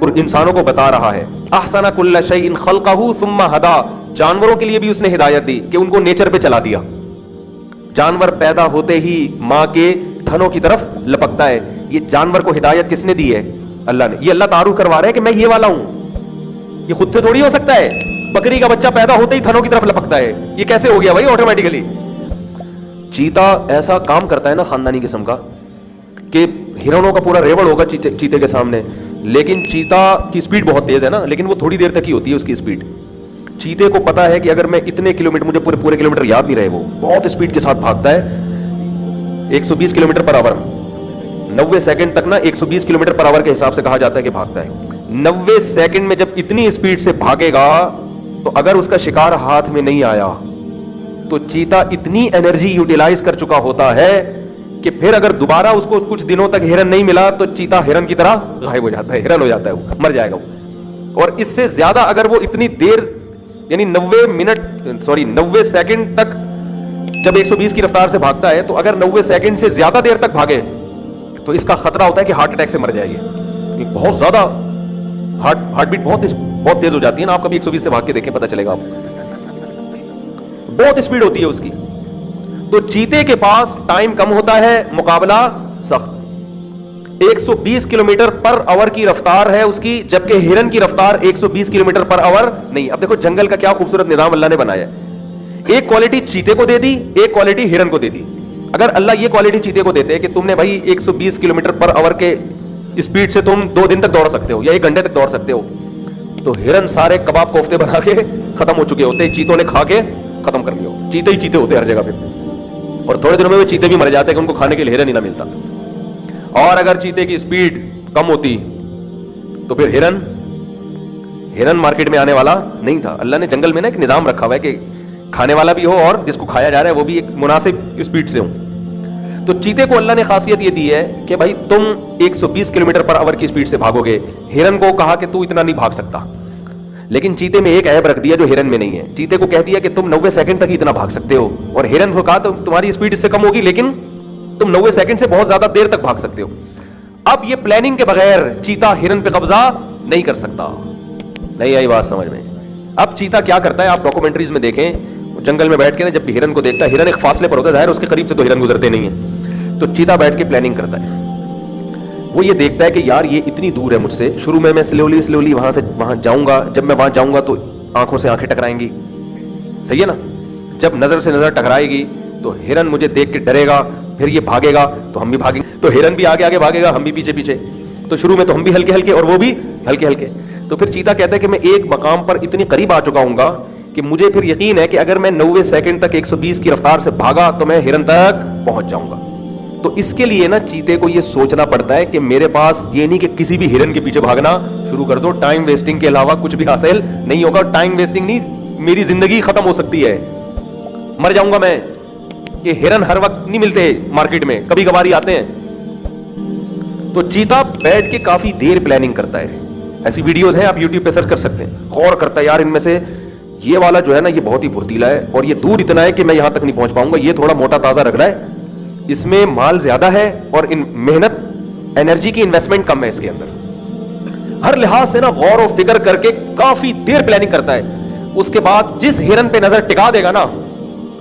انسانوں کو بتا رہا ہے. احسن کل شیء خلقہ ثم ہدا, جانوروں کے لیے بھی اس نے ہدایت دی کہ ان کو نیچر پہ چلا دیا. جانور پیدا ہوتے ہی ماں کے تھنوں کی طرف لپکتا ہے. یہ جانور کو ہدایت کس نے دی ہے؟ اللہ نے. یہ اللہ تعارف کروا رہا ہے کہ میں یہ والا ہوں, یہ خود سے تھوڑی ہو سکتا ہے. بکری کا بچہ پیدا ہوتے ہی تھنوں کی طرف لپکتا ہے, یہ کیسے ہو گیا بھائی آٹومیٹیکلی؟ چیتا ایسا کام کرتا ہے نا خاندانی قسم کا کہ ہرنوں کا پورا ریوڑ ہوگا چیتے کے سامنے, لیکن چیتا کی سپیڈ بہت تیز ہے نا, لیکن وہ تھوڑی دیر تک ہی ہوتی ہے اس کی سپیڈ. چیتے کو پتا ہے کہ اگر میں اتنے کلومیٹر, مجھے پورے کلومیٹر یاد نہیں رہے, وہ بہت سپیڈ کے ساتھ بھاگتا ہے 120 کلومیٹر پر آور. 90 سیکنڈ تک نا 120 کلومیٹر پر آور کے حساب سے کہا جاتا ہے کہ بھاگتا ہے. 90 سیکنڈ میں جب اتنی سپیڈ سے بھاگے گا تو اگر اس کا شکار ہاتھ میں نہیں آیا تو چیتا اتنی انرجی یوٹیلائز کر چکا ہوتا ہے کہ پھر اگر دوبارہ اس کو کچھ دنوں تک ہرن نہیں ملا تو چیتا ہرن کی طرح غائب ہو جاتا ہے, ہرن ہو جاتا ہے, وہ مر جائے گا وہ. اور اس سے زیادہ اگر وہ اتنی دیر یعنی 90 سیکنڈ تک جب 120 کی رفتار سے بھاگتا ہے تو اگر 90 سیکنڈ سے زیادہ دیر تک بھاگے تو اس کا خطرہ ہوتا ہے کہ ہارٹ اٹیک سے مر جائے گی. بہت زیادہ ہارٹ بیٹ بہت تیز ہو جاتی ہے نا, آپ کبھی 120 سے بھاگ کے دیکھیں پتہ چلے گا آپ کو, بہت اسپیڈ ہوتی ہے اس کی. تو چیتے کے پاس ٹائم کم ہوتا ہے, مقابلہ سخت. 120 کلومیٹر پر آور کی رفتار ہے اس کی, جبکہ ہرن کی رفتار 120 کلومیٹر پر آور نہیں. اب دیکھو جنگل کا کیا خوبصورت نظام اللہ نے بنایا ہے. ایک کوالٹی چیتے کو دے دی, ایک کوالٹی ہرن کو دے دی. اگر اللہ یہ کوالٹی چیتے کو دیتے کہ تم نے بھائی 120 کلومیٹر پر آور کے اسپیڈ سے تم 2 دن تک دوڑ سکتے ہو یا 1 گھنٹے تک دوڑ سکتے ہو, تو ہرن سارے کباب کوفتے بنا کے ختم ہو چکے ہوتے, چیتوں نے کھا کے ختم کر لیا. چیتے ہی چیتے ہوتے ہر جگہ پہ, اور تھوڑے دنوں میں وہ چیتے بھی مر جاتے کہ ان کو کھانے کے لیے ہرن ہی نہ ملتا. اور اگر چیتے کی اسپیڈ کم ہوتی تو پھر ہرن مارکیٹ میں آنے والا نہیں تھا. اللہ نے جنگل میں نا ایک نظام رکھا ہوا ہے کہ کھانے والا بھی ہو اور جس کو کھایا جا رہا ہے وہ بھی ایک مناسب اسپیڈ سے ہو. تو چیتے کو اللہ نے خاصیت یہ دی ہے کہ بھائی تم 120 کلومیٹر پر آور کی اسپیڈ سے بھاگو گے. ہرن کو کہا کہ تو اتنا نہیں بھاگ سکتا, لیکن چیتے میں ایک عیب رکھ دیا جو ہرن میں نہیں ہے. چیتے کو کہہ دیا کہ تم 90 سیکنڈ تک ہی اتنا بھاگ سکتے ہو, اور ہرن کو کہا تو تمہاری اسپیڈ اس سے کم ہوگی لیکن تم 90 سیکنڈ سے بہت زیادہ دیر تک بھاگ سکتے ہو. اب یہ پلاننگ کے بغیر چیتا ہرن پہ قبضہ نہیں کر سکتا. نہیں آئی بات سمجھ میں؟ اب چیتا کیا کرتا ہے, آپ ڈاکومنٹریز میں دیکھیں, جنگل میں بیٹھ کے نا جب بھی ہرن کو دیکھتا ہے, ہرن ایک فاصلے پر ہوتا ہے, ظاہر اس کے قریب سے تو ہرن گزرتے نہیں ہیں, تو چیتا بیٹھ کے پلاننگ کرتا ہے. وہ یہ دیکھتا ہے کہ یار یہ اتنی دور ہے مجھ سے, شروع میں سلولی وہاں جاؤں گا, جب میں وہاں جاؤں گا تو آنکھوں سے آنکھیں ٹکرائیں گی, صحیح ہے نا, جب نظر سے نظر ٹکرائے گی تو ہرن مجھے دیکھ کے ڈرے گا, پھر یہ بھاگے گا تو ہم بھی بھاگیں گے, تو ہرن بھی آگے بھاگے گا, ہم بھی پیچھے, تو شروع میں تو ہم بھی ہلکے اور وہ بھی ہلکے. تو پھر چیتا کہتا ہے کہ میں ایک مقام پر اتنی قریب آ چکا ہوں گا کہ مجھے پھر یقین ہے کہ اگر میں 90 سیکنڈ تک 120 کی رفتار سے بھاگا تو میں ہرن تک پہنچ جاؤں گا. تو اس کے لیے نا چیتے کو یہ سوچنا پڑتا ہے کہ میرے پاس یہ نہیں کہ کسی بھی ہرن کے پیچھے بھاگنا شروع کر دو, ٹائم ویسٹنگ کے علاوہ کچھ بھی حاصل نہیں ہوگا. ٹائم ویسٹنگ نہیں, میری زندگی ختم ہو سکتی ہے, مر جاؤں گا میں. کہ ہرن ہر وقت نہیں ملتے مارکیٹ میں, کبھی کبھار ہی آتے ہیں. تو چیتا بیٹھ کے کافی دیر پلاننگ کرتا ہے. ایسی ویڈیوز ہیں, آپ یوٹیوب پہ سرچ کر سکتے ہیں. غور کرتا ہے یار ان میں سے یہ والا جو ہے نا یہ بہت ہی پھرتیلا ہے, اور یہ دور اتنا ہے کہ میں یہاں تک نہیں پہنچ پاؤں گا, یہ تھوڑا موٹا تازہ رگ رہا ہے, اس میں مال زیادہ ہے اور محنت انرجی کی انویسٹمنٹ کم ہے اس کے اندر. ہر لحاظ سے نا غور و فکر کر کے کافی دیر پلاننگ کرتا ہے. اس کے بعد جس ہرن پہ نظر ٹکا دے گا نا,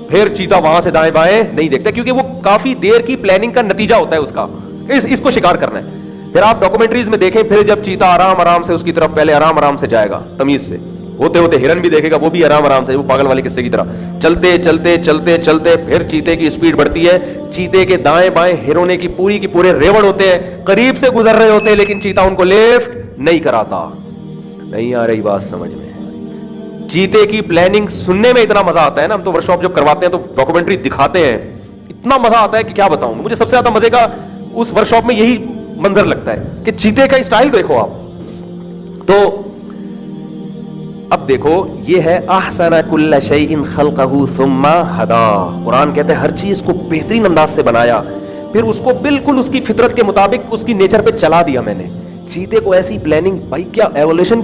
پھر چیتا وہاں سے دائیں بائیں نہیں دیکھتا, کیونکہ وہ کافی دیر کی پلاننگ کا نتیجہ ہوتا ہے اس کا, اس کو شکار کرنا ہے. پھر آپ ڈاکومنٹریز میں دیکھیں, پھر جب چیتا آرام سے اس کی طرف پہلے آرام سے جائے گا تمیز سے, ہوتے ہرن بھی دیکھے گا, وہ بھی آرام سے, وہ پاگل والے قصے کی طرح چلتے پھر چیتے کی اسپیڈ بڑھتی ہے. چیتے کے دائیں بائیں ہرنوں کی پورے ریوڑ ہوتے ہیں, قریب سے گزر رہے ہوتے ہیں, لیکن چیتا ان کو لیفٹ نہیں کراتا. نہیں آ رہی بات سمجھ میں؟ چیتے کی پلاننگ سننے میں اتنا مزہ آتا ہے نا, ہم تو ورک شاپ جب کرواتے ہیں تو ڈاکومنٹری دکھاتے ہیں, اتنا مزہ آتا ہے کہ کیا بتاؤں. مجھے سب سے زیادہ مزے کا اس ورک شاپ میں یہی منظر لگتا ہے کہ چیتے کا اسٹائل دیکھو آپ. تو اب دیکھو یہ ہے احسن کل شیء خلقہ ثم ہدا. قرآن کہتا ہے ہر چیز کو بہترین انداز سے بنایا, پھر اس کو بالکل اس کی فطرت کے مطابق اس کی نیچر پہ چلا دیا میں نے. چیتے کو ایسی پلاننگ, بھائی کیا ایولیوشن